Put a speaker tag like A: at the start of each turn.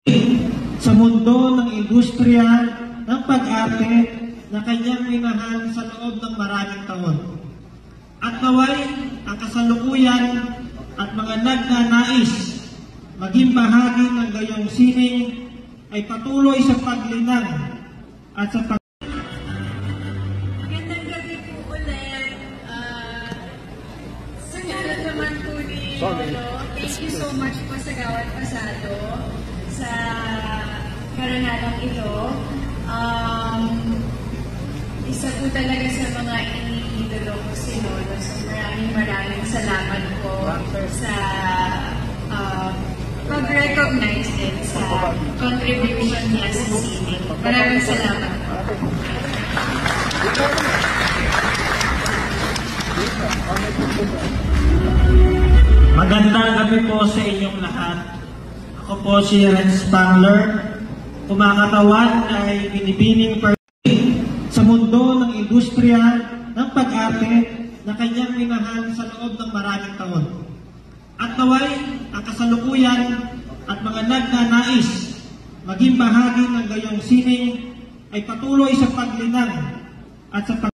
A: sa mundo ng industriya ng pag-arte na kanyang minahal sa loob ng maraming taon. At naway ang kasalukuyan at mga nagnanais maging bahagi ng gayong sining ay patuloy sa paglinang at sa
B: Magandang gabi po ulit. Sa ngalan naman po ni Lolo, thank you so much po sa Gawad Pasado sa karangalang ito. Isa po talaga sa mga iniidolo ko si Lolo. So maraming salamat po sa pag-recognize din sa contribution niya sa sining. Maraming salamat po.
A: Magandang gabi po sa inyong lahat. Ako po si Renz Spangler. Kumakatawan ay binibining sa mundo ng industriya ng pag-arte na kanyang minahal sa loob ng maraming taon. At naway ang kasalukuyan at mga nagnanais maging bahagi ng gayong sining ay patuloy sa paglinang at sa